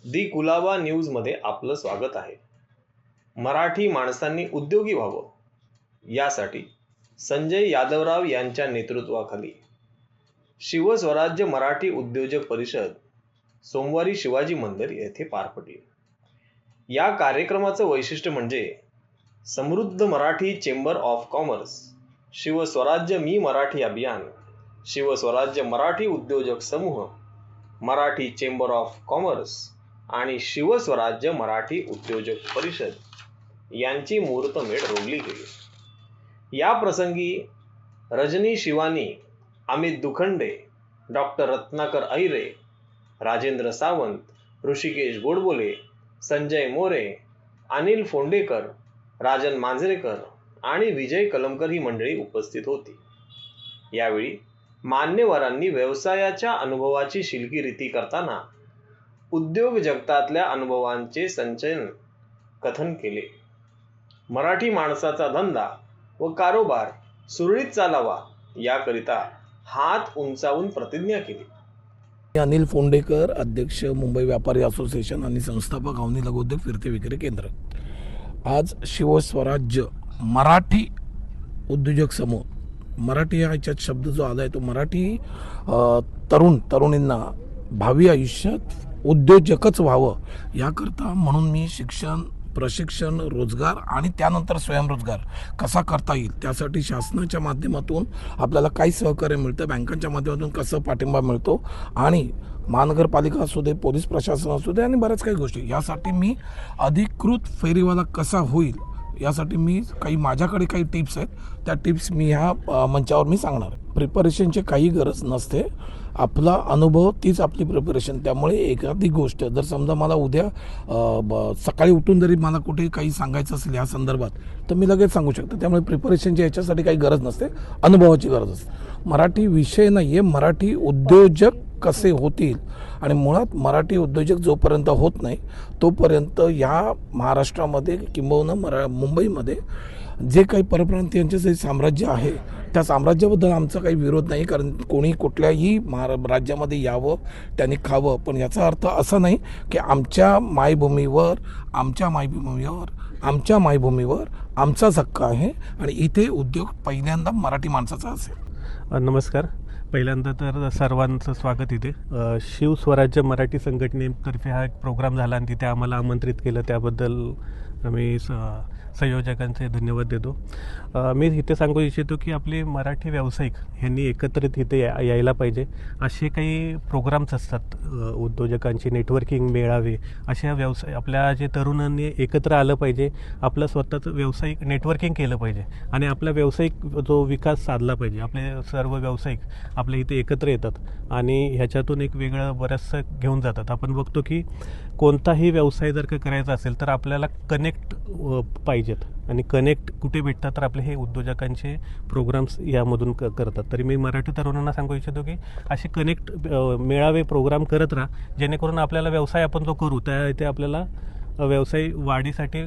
दी कुलाबा न्यूजमध्ये आपलं स्वागत आहे. मराठी माणसांनी उद्योगी व्हावं यासाठी संजय यादवराव यांच्या नेतृत्वाखाली शिवस्वराज्य मराठी उद्योजक परिषद सोमवारी शिवाजी मंदिर येथे पार पडली. या कार्यक्रमाचं वैशिष्ट्य म्हणजे Samruddh Marathi chamber of commerce, Shivswarajya Mi Marathi Abhiyan, Shivswarajya Marathi उद्योजक समूह, मराठी चेंबर ऑफ कॉमर्स आणि शिवस्वराज्य मराठी उद्योजक परिषद यांची मुहूर्तमेढ रोवली गेली. या प्रसंगी रजनी शिवानी, अमित दुखंडे, डॉक्टर रत्नाकर ऐरे, राजेंद्र सावंत, ऋषिकेश गोडबोले, संजय मोरे, अनिल फोंडेकर, राजन मांजरेकर आणि विजय कलमकर ही मंडळी उपस्थित होती. यावेळी मान्यवरांनी व्यवसायाच्या अनुभवाची शिलकी रीती करताना उद्योग जगतातल्या अनुभवांचे संचयन कथन केले. मराठी माणसाचा धंदा व कारोबार सुरळीत चालावा याकरिता हात उंचावून प्रतिज्ञा केली. अनिल फोंडेकर, अध्यक्ष मुंबई व्यापारी असोसिएशन आणि संस्थापक अवनी लघुउद्योग फिरते विक्री केंद्र. आज शिवस्वराज्य मराठी उद्योजक समूह, मराठी हा याच्यात शब्द जो आला आहे तो मराठी तरुणींना भावी आयुष्यात उद्योजकच व्हावं याकरता म्हणून मी शिक्षण, प्रशिक्षण, रोजगार आणि त्यानंतर स्वयंरोजगार कसा करता येईल त्यासाठी शासनाच्या माध्यमातून आपल्याला काय सहकार्य मिळतं, बँकांच्या माध्यमातून कसं पाठिंबा मिळतो आणि महानगरपालिका असू दे, पोलीस प्रशासन असू दे आणि बऱ्याच काही गोष्टी, यासाठी मी अधिकृत फेरीवाला कसा होईल यासाठी मी माझ्याकडे काही टिप्स आहेत, त्या टिप्स मी ह्या मंचावर मी सांगणार. प्रिपरेशनची काही गरज नसते, आपला अनुभव तीच आपली प्रिपरेशन. त्यामुळे एखादी गोष्ट जर समजा मला उद्या सकाळी उठून जरी मला कुठे काही सांगायचं असेल या संदर्भात तर मी लगेच सांगू शकतो. त्यामुळे प्रिपरेशनची याच्यासाठी काही गरज नसते, अनुभवाची गरज असते. मराठी विषय नाही आहे, मराठी उद्योजक कसे होतील आणि मुळात मराठी उद्योजक जोपर्यंत होत नाही तोपर्यंत या महाराष्ट्रामध्ये किंबहुना मुंबईमध्ये जे काही परप्रांतीयांचे जे साम्राज्य आहे त्या साम्राज्याबद्दल आमचा काही विरोध नाही, कारण कोणी कुठल्याही राज्यामध्ये यावं, त्यांनी खावं. पण याचा अर्थ असा नाही की आमच्या मायभूमीवर आमचाच हक्क आहे आणि इथे उद्योग पहिल्यांदा मराठी माणसाचा असेल. नमस्कार. पहिल्यांदा तर सर्वांचं स्वागत इथे. शिवस्वराज्य मराठी संघटनेतर्फे हा एक प्रोग्राम झाला आणि तिथे आम्हाला आमंत्रित केलं, त्याबद्दल मी संयोजकांचे धन्यवाद देतो. मी इथे सांगू इच्छितो की आपले मराठी व्यावसायिक ह्यांनी एकत्रित इथे यायला पाहिजे. असे काही प्रोग्राम्स असतात, उद्योजकांची नेटवर्किंग मेळावे, अशा व्यवसाय आपल्या जे तरुणांनी एकत्र आलं पाहिजे, आपलं स्वतःचं व्यावसायिक नेटवर्किंग केलं पाहिजे आणि आपला व्यावसायिक जो विकास साधला पाहिजे. आपले सर्व व्यावसायिक आपल्या इथे एकत्र येतात आणि ह्याच्यातून एक वेगळं बरंचसं घेऊन जातात. आपण बघतो की कोणताही व्यवसाय जर का करायचा असेल तर आपल्याला कनेक्ट पाहिजेत आणि कनेक्ट कुठे भेटतात तर आपले हे उद्योजकांचे प्रोग्राम्स यामधून करतात. तरी मी मराठी तरुणांना सांगू इच्छितो की असे कनेक्ट मेळावे प्रोग्राम करत राहा, जेणेकरून आपल्याला व्यवसाय आपण जो करू त्या इथे आपल्याला व्यवसाय वाढीसाठी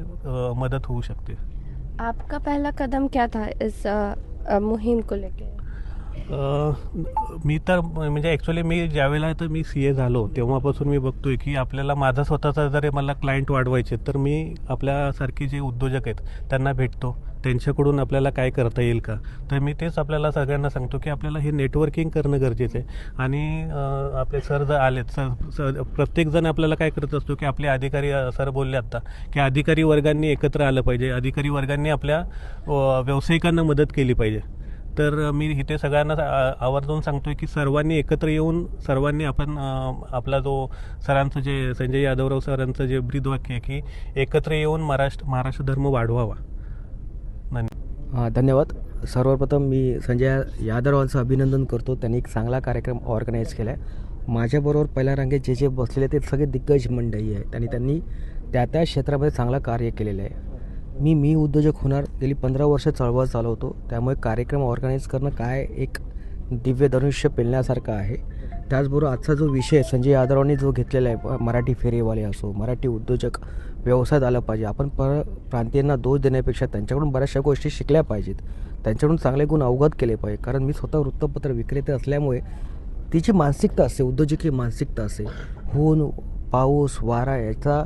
मदत होऊ शकते. आपका पहला कदम क्या था इस मुहिम को लेके? मी तर म्हणजे ॲक्च्युली मी ज्यावेळेला तर मी CA झालो तेव्हापासून मी बघतोय की आपल्याला माझा स्वतःचा जर मला क्लायंट वाढवायचे तर मी आपल्यासारखे जे उद्योजक आहेत त्यांना भेटतो, त्यांच्याकडून आपल्याला काय करता येईल का. तर मी तेच आपल्याला सगळ्यांना सांगतो की आपल्याला हे नेटवर्किंग करणं गरजेचं आहे. आणि आपले सर जर आलेत, प्रत्येकजण आपल्याला काय करत असतो की आपले अधिकारी, सर बोलले आत्ता की अधिकारी वर्गांनी एकत्र आलं पाहिजे, अधिकारी वर्गांनी आपल्या व्यावसायिकांना मदत केली पाहिजे. तर मी इथे सगळ्यांना आवर्जून सांगतोय की सर्वांनी एकत्र येऊन सर्वांनी आपण आपला जो सरांचं जे संजय यादवराव सरांचं जे ब्रीदवाक्य आहे की एकत्र येऊन महाराष्ट्र धर्म वाढवावा. धन्यवाद. सर्वप्रथम मी संजय यादवरावांचं अभिनंदन करतो, त्यांनी एक चांगला कार्यक्रम ऑर्गनाईज केला आहे. माझ्याबरोबर पहिल्या रांगेत जे बसलेले ते सगळे दिग्गज मंडळी आहेत आणि त्यांनी त्या क्षेत्रामध्ये चांगलं कार्य केलेलं आहे. मी उद्योजक होणार गेली 15 वर्ष चळवळ चालवतो, त्यामुळे कार्यक्रम ऑर्गनाईज करणं काय एक दिव्य धनुष्य पेलण्यासारखं आहे. त्याचबरोबर आजचा जो विषय संजय यादवरावांनी जो घेतलेला आहे, मराठी फेरीवाले असो, मराठी उद्योजक व्यवसायात आलं पाहिजे. आपण प्रांतीयांना दोष देण्यापेक्षा त्यांच्याकडून बऱ्याचशा गोष्टी शिकल्या पाहिजेत, त्यांच्याकडून चांगले गुण अवगत केले पाहिजे. कारण मी स्वतः वृत्तपत्र विक्रेते असल्यामुळे ती जी मानसिकता असते, उद्योजकी मानसिकता असते, होऊन पाऊस वारा याचा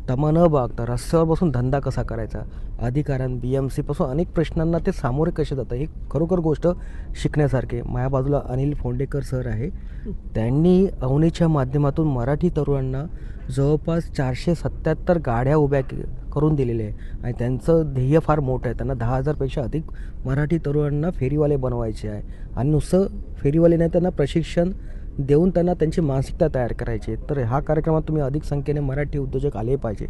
तमा न बघता रस्त्यावर बसून धंदा कसा करायचा, अधिकाऱ्यां BMC पासून अनेक प्रश्नांना ते सामोरे कसे जातात, ही खरोखर गोष्ट शिकण्यासारखी. माझ्या बाजूला अनिल फोंडेकर सर आहे. त्यांनी अवनीच्या माध्यमातून मराठी तरुणांना जवळपास 477 गाड्या उभ्या करून दिलेल्या आहे आणि त्यांचं ध्येय फार मोठं आहे. त्यांना 10,000पेक्षा अधिक मराठी तरुणांना फेरीवाले बनवायचे आहे आणि नुसतं फेरीवाले नाही, त्यांना प्रशिक्षण देऊन त्यांना त्यांची मानसिकता तयार करायची आहे. तर ह्या कार्यक्रमात तुम्ही अधिक संख्येने मराठी उद्योजक आले पाहिजे.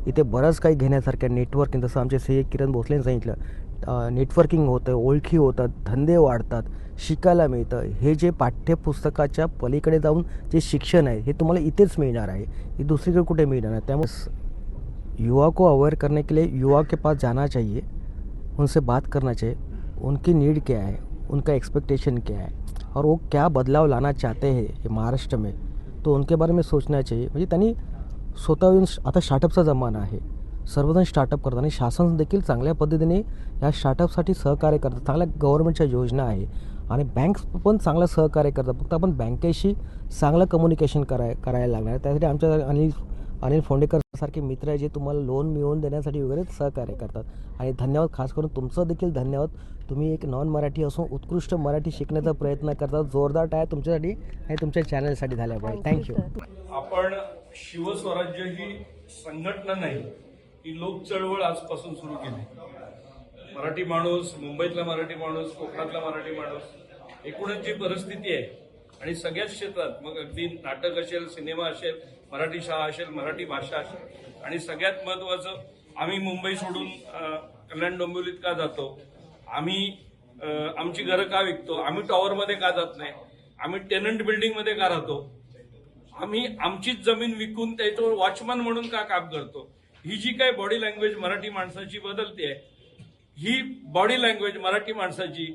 इथे बरंच काही घेण्यासारखं नेटवर्किंग, जसं आमचे CA किरण भोसलेने सांगितलं, नेटवर्किंग होतं, ओळखी होतात, धंदे वाढतात, शिकायला मिळतं. हे जे पाठ्यपुस्तकाच्या पलीकडे जाऊन जे शिक्षण आहे हे तुम्हाला इथेच मिळणार आहे, हे दुसरीकडे कुठे मिळणार नाही. त्यामुळे युवा को अवेयर करने के लिए युवा के पास जाना चाहिए, उनसे बात करना चाहिए, उनकी नीड क्या है, उनका एक्सपेक्टेशन क्या है और वो क्या बदलाव लाना चाहते हैं महाराष्ट्र में, तो उनके बारे में सोचना चाहिए. म्हणजे त्यांनी स्वतः येऊन, आता स्टार्टअपचा जमाना आहे, सर्वजण स्टार्टअप करतात आणि शासन देखील चांगल्या पद्धतीने या स्टार्टअपसाठी सहकार्य करतात. चांगल्या गव्हर्नमेंटच्या योजना आहे आणि बँक्स पण चांगलं सहकार्य करतात. फक्त आपण बँकेशी चांगलं कम्युनिकेशन करायला लागणार आहे. त्यासाठी आमच्या अनिल फोंडेकर सारखे मित्र आहे जे तुम्हाला लोन मिळवून देण्यासाठी वगैरे सहकार्य करतात. आणि धन्यवाद, खास करून तुमचं देखील धन्यवाद. तुम्ही एक नॉन मराठी असून उत्कृष्ट मराठी शिकण्याचा प्रयत्न करतात. जोरदार टाळ्या तुमच्यासाठी आणि तुमच्या चॅनलसाठी झाल्या पाहिजे. थँक्यू. आपण शिवस्वराज्य ही संघटना नाही, ही लोक चळवळ आजपासून सुरू केली. मराठी माणूस, मुंबईतला मराठी माणूस, कोकणातला मराठी माणूस, एकूणच जी परिस्थिती आहे आणि सगळ्याच क्षेत्रात, मग अगदी नाटक असेल, सिनेमा असेल, मराठी शाळा असेल, मराठी भाषा असेल, आणि सगळ्यात महत्वाचं, आम्ही मुंबई सोडून कल्याण डोंबिवलीत का जातो, आम्ही आमची घरं का विकतो, आम्ही टॉवरमध्ये का जात नाही, आम्ही टेनंट बिल्डिंगमध्ये का राहतो, आम्ही आमचीच जमीन विकून त्याच्यावर वॉचमन म्हणून का काम करतो. ही जी काही बॉडी लँग्वेज मराठी माणसाची बदलते आहे, ही बॉडी लँग्वेज मराठी माणसाची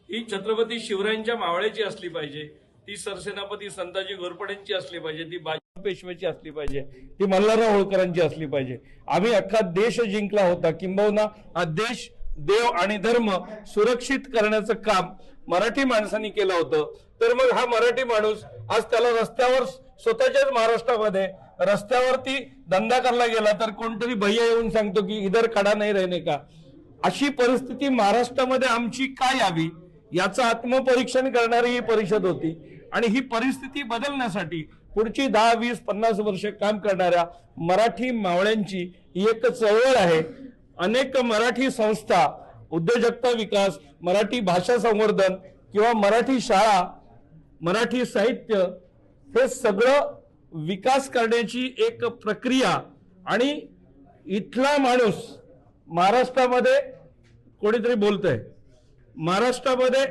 ही छत्रपती शिवरायांच्या मावळ्याची असली पाहिजे, ती सरसेनापती संताजी घोरपडेंची असली पाहिजे, ती बाजी पेशव्याची असली पाहिजे, ती मल्हारराव होळकरांची असली पाहिजे. आम्ही अख्खा देश जिंकला होता, किंबहुना हा देश, देव आणि धर्म सुरक्षित करण्याचं काम मराठी माणसांनी केलं होतं. तर मग हा मराठी माणूस आज त्याला रस्त्यावर, स्वतःच्याच महाराष्ट्रामध्ये रस्त्यावरती धंदा करायला गेला तर कोणतरी भैया येऊन सांगतो की इधर खडा नाही रहने का. अशी परिस्थिती महाराष्ट्रामध्ये आमची काय यावी याचं आत्मपरीक्षण करणारी ही परिषद होती. आणि ही परिस्थिती बदलण्यासाठी पुढची 10, 20, 50 वर्ष काम करणाऱ्या मराठी मावळ्यांची ही एक चळवळ आहे. अनेक मराठी संस्था, उद्योजकता विकास, मराठी भाषा संवर्धन किंवा मराठी शाळा, मराठी साहित्य, हे सगळं विकास करण्याची एक प्रक्रिया. आणि इथला माणूस महाराष्ट्रामध्ये, कोणीतरी बोलतंय, महाराष्ट्रामध्ये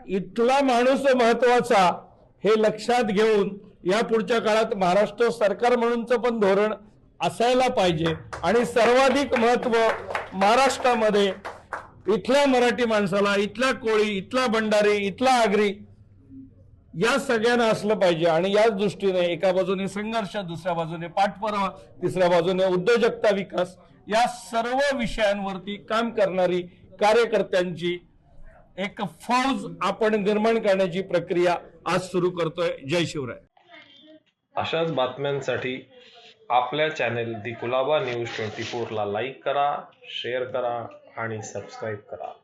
इथला माणूस महत्वाचा, हे लक्षात घेऊन या पुढच्या काळात महाराष्ट्र सरकार म्हणूनचं पण धोरण असायला पाहिजे. आणि सर्वाधिक महत्व महाराष्ट्रामध्ये इथल्या मराठी माणसाला, इथला कोळी, इथला भंडारी, इथला आगरी, या सगळ्यांना असलं पाहिजे. आणि याच दृष्टीने एका बाजूने संघर्ष, दुसऱ्या बाजूने पाठपुरावा, तिसऱ्या बाजूने उद्योजकता विकास, या सर्व विषयांवरती काम करणारी कार्यकर्त्यांची एक फौज आपण निर्माण करण्याची प्रक्रिया आज सुरू करतोय. जय शिवराय. अशाच बातम्यांसाठी आपल्या चॅनेल दी कुलाबा न्यूज 24 ला लाईक करा, शेअर करा आणि सबस्क्राईब करा.